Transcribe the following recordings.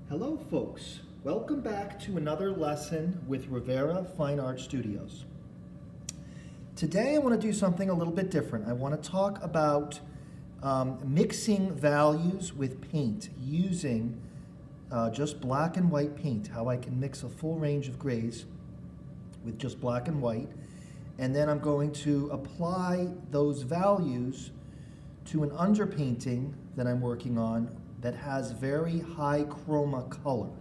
Hello folks, welcome back to another lesson with Rivera Fine Art Studios. Today I want to do something a little bit different. I want to talk about mixing values with paint using just black and white paint, how I can mix a full range of grays with just black and white, and then I'm going to apply those values to an underpainting that I'm working on that has very high chroma color.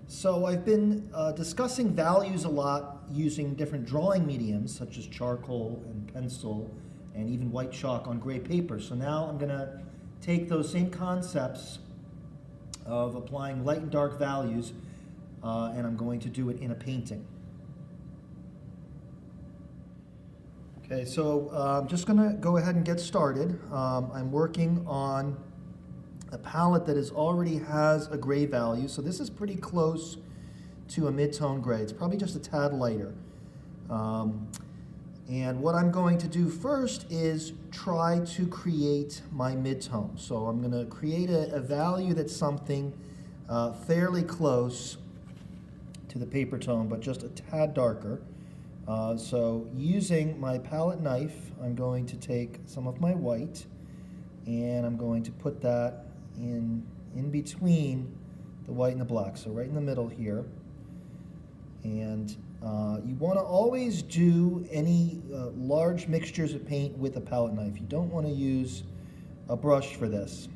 So I've been discussing values a lot using different drawing mediums such as charcoal and pencil and even white chalk on gray paper. So now I'm going to take those same concepts of applying light and dark values and I'm going to do it in a painting. Okay, so I'm just going to go ahead and get started. I'm working on a palette that already has a gray value, so this is pretty close to a mid-tone gray. It's probably just a tad lighter. And what I'm going to do first is try to create my mid-tone. So I'm going to create a value that's something fairly close to the paper tone, but just a tad darker. So using my palette knife, I'm going to take some of my white and I'm going to put that in between the white and the black, so right in the middle here. And you want to always do any large mixtures of paint with a palette knife. You don't want to use a brush for this.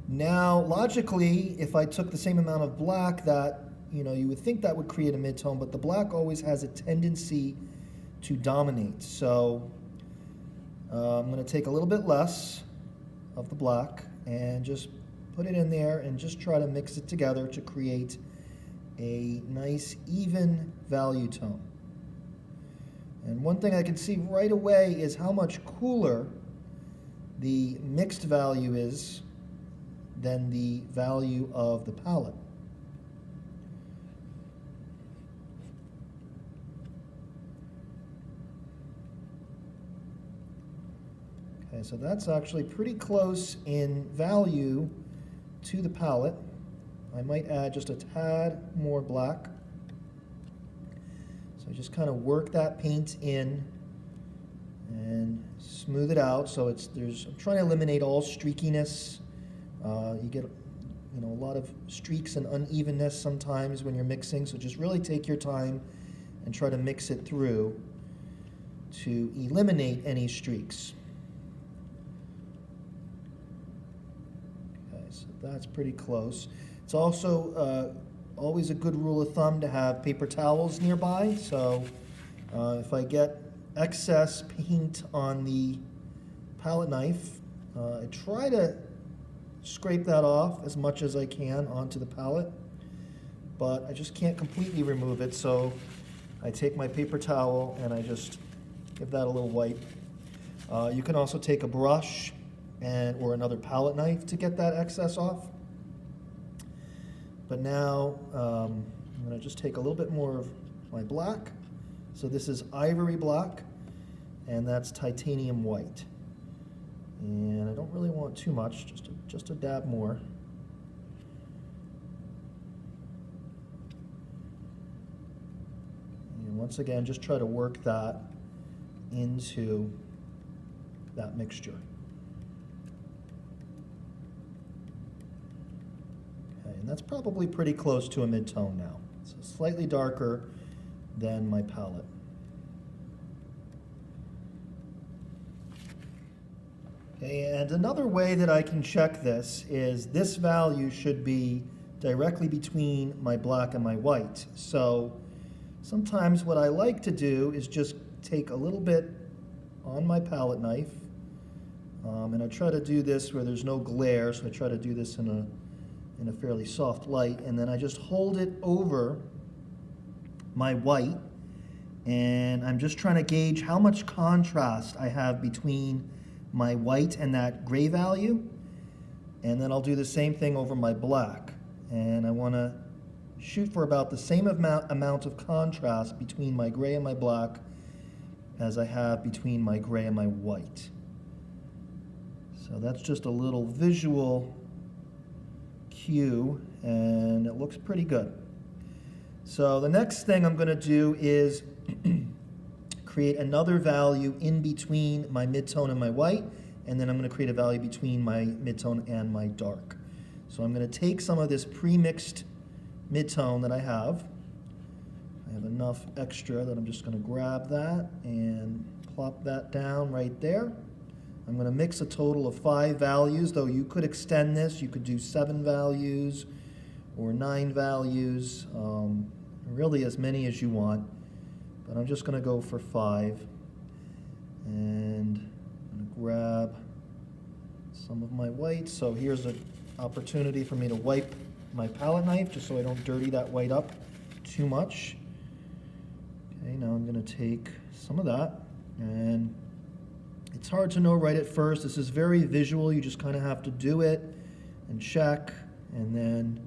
Now, logically, if I took the same amount of black, that you would think that would create a mid-tone, but the black always has a tendency to dominate. So I'm going to take a little bit less of the black and just put it in there and just try to mix it together to create a nice even value tone. And one thing I can see right away is how much cooler the mixed value is than the value of the palette. Okay, so that's actually pretty close in value to the palette. I might add just a tad more black. So I just kind of work that paint in and smooth it out. So I'm trying to eliminate all streakiness. You get a lot of streaks and unevenness sometimes when you're mixing. So just really take your time and try to mix it through to eliminate any streaks. So that's pretty close. It's also always a good rule of thumb to have paper towels nearby. So if I get excess paint on the palette knife, I try to scrape that off as much as I can onto the palette, but I just can't completely remove it. So I take my paper towel and I just give that a little wipe. You can also take a brush or another palette knife to get that excess off. But now I'm going to just take a little bit more of my black. So this is ivory black, and that's titanium white. And I don't really want too much, just a dab more. And once again, just try to work that into that mixture. And that's probably pretty close to a mid-tone now. So slightly darker than my palette. Okay, and another way that I can check this is this value should be directly between my black and my white. So sometimes what I like to do is just take a little bit on my palette knife, and I try to do this where there's no glare, so I try to do this in a fairly soft light, and then I just hold it over my white, and I'm just trying to gauge how much contrast I have between my white and that gray value, and then I'll do the same thing over my black, and I want to shoot for about the same amount of contrast between my gray and my black as I have between my gray and my white. So that's just a little visual hue, and it looks pretty good. So the next thing I'm going to do is create another value in between my midtone and my white, and then I'm going to create a value between my midtone and my dark. So I'm going to take some of this pre-mixed midtone that I have. I have enough extra that I'm just going to grab that and plop that down right there. I'm going to mix a total of 5 values, though you could extend this. You could do 7 values or 9 values, really as many as you want. But I'm just going to go for 5. And I'm going to grab some of my white. So here's an opportunity for me to wipe my palette knife just so I don't dirty that white up too much. Okay, now I'm going to take some of that, and it's hard to know right at first. This is very visual. You just kind of have to do it and check, and then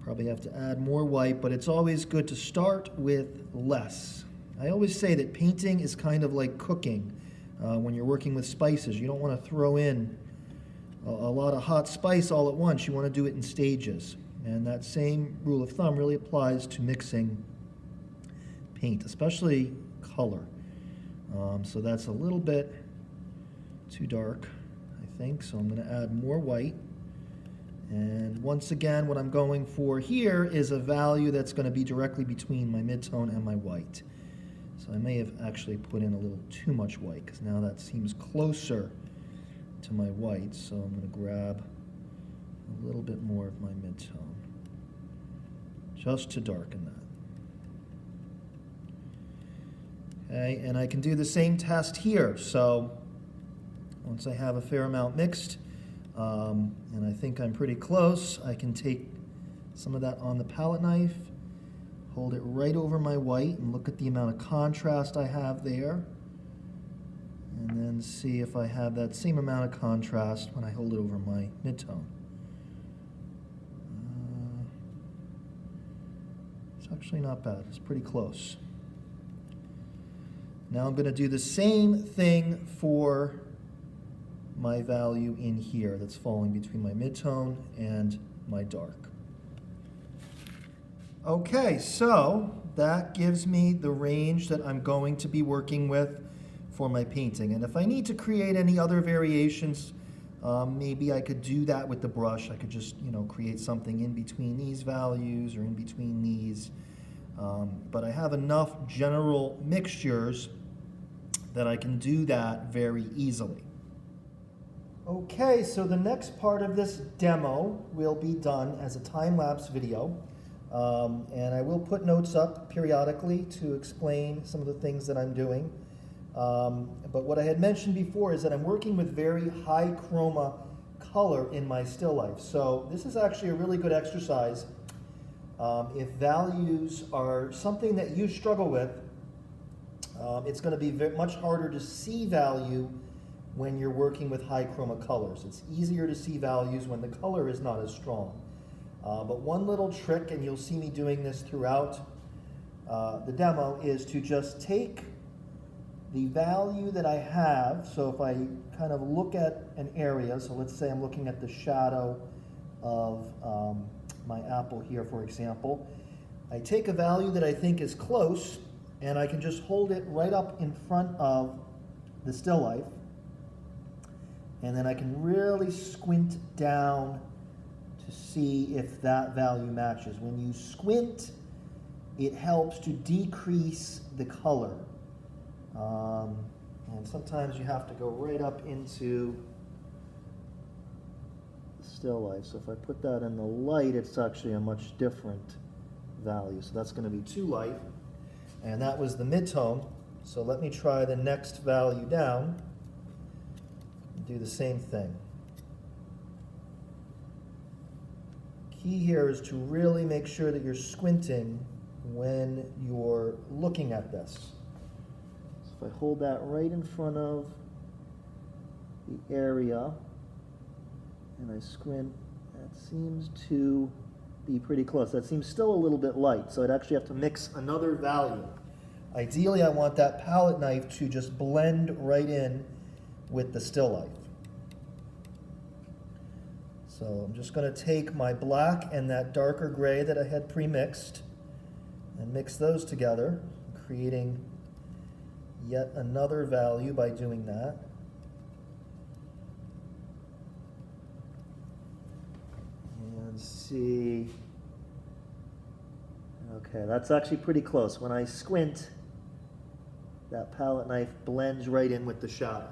probably have to add more white, but it's always good to start with less. I always say that painting is kind of like cooking. When you're working with spices, you don't want to throw in a lot of hot spice all at once. You want to do it in stages. And that same rule of thumb really applies to mixing paint, especially color. So that's a little bit too dark, I think, so I'm going to add more white. And once again, what I'm going for here is a value that's going to be directly between my midtone and my white. So I may have actually put in a little too much white, because now that seems closer to my white, so I'm going to grab a little bit more of my midtone, just to darken that. Okay, and I can do the same test here. So once I have a fair amount mixed, and I think I'm pretty close, I can take some of that on the palette knife, hold it right over my white, and look at the amount of contrast I have there, and then see if I have that same amount of contrast when I hold it over my midtone. It's actually not bad. It's pretty close. Now I'm going to do the same thing for my value in here that's falling between my midtone and my dark. Okay, so that gives me the range that I'm going to be working with for my painting. And if I need to create any other variations, maybe I could do that with the brush. I could just, create something in between these values or in between these. But I have enough general mixtures that I can do that very easily. Okay, so the next part of this demo will be done as a time-lapse video. And I will put notes up periodically to explain some of the things that I'm doing. But what I had mentioned before is that I'm working with very high chroma color in my still life. So this is actually a really good exercise. If values are something that you struggle with, it's going to be much harder to see value when you're working with high chroma colors. It's easier to see values when the color is not as strong. But one little trick, and you'll see me doing this throughout the demo, is to just take the value that I have. So if I kind of look at an area, so let's say I'm looking at the shadow of my apple here, for example, I take a value that I think is close, and I can just hold it right up in front of the still life, and then I can really squint down to see if that value matches. When you squint, it helps to decrease the color. And sometimes you have to go right up into the still life. So if I put that in the light, it's actually a much different value. So that's going to be too light. And that was the midtone. So let me try the next value down and do the same thing. Key here is to really make sure that you're squinting when you're looking at this. So if I hold that right in front of the area and I squint, that seems to be pretty close. That seems still a little bit light, so I'd actually have to mix another value. Ideally, I want that palette knife to just blend right in with the still life. So I'm just going to take my black and that darker gray that I had pre-mixed and mix those together, creating yet another value by doing that. And see, okay, that's actually pretty close. When I squint, that palette knife blends right in with the shadow.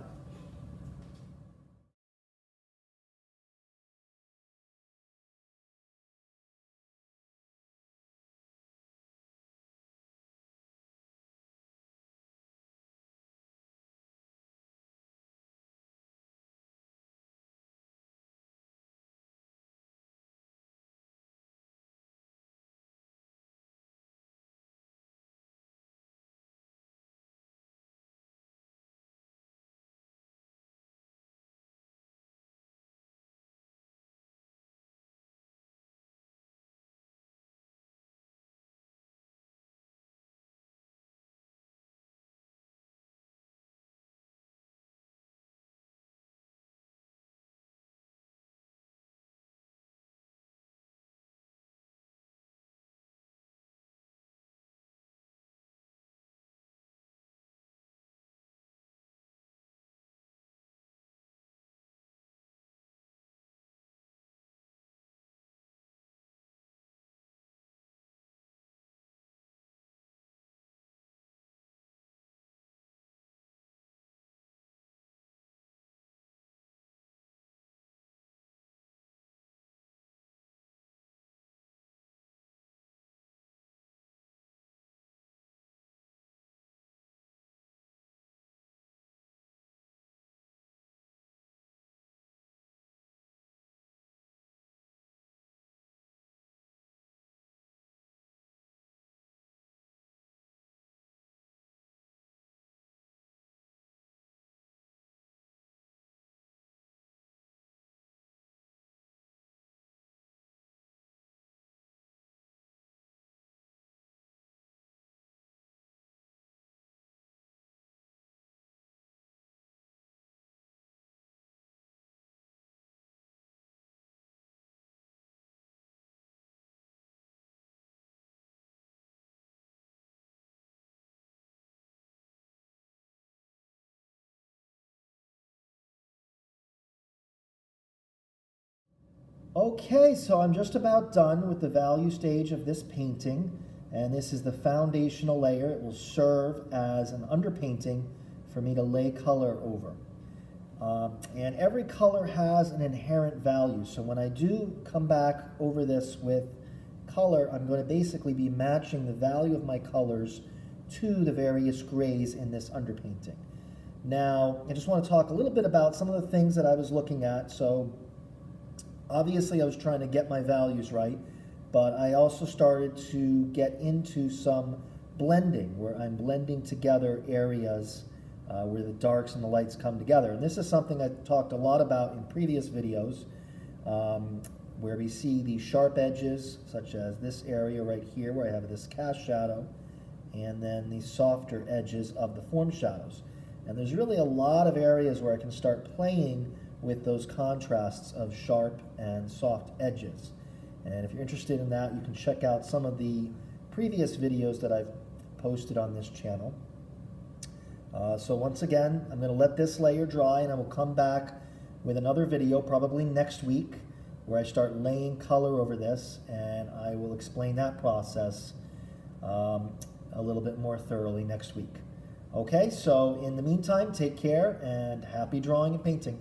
Okay, so I'm just about done with the value stage of this painting, and this is the foundational layer. It will serve as an underpainting for me to lay color over. And every color has an inherent value, so when I do come back over this with color, I'm going to basically be matching the value of my colors to the various grays in this underpainting. Now, I just want to talk a little bit about some of the things that I was looking at. So obviously, I was trying to get my values right, but I also started to get into some blending, where I'm blending together areas where the darks and the lights come together. And this is something I talked a lot about in previous videos, where we see these sharp edges, such as this area right here, where I have this cast shadow, and then the softer edges of the form shadows. And there's really a lot of areas where I can start playing with those contrasts of sharp and soft edges. And if you're interested in that, you can check out some of the previous videos that I've posted on this channel. So once again, I'm going to let this layer dry, and I will come back with another video probably next week where I start laying color over this, and I will explain that process a little bit more thoroughly next week. Okay, so in the meantime, take care and happy drawing and painting.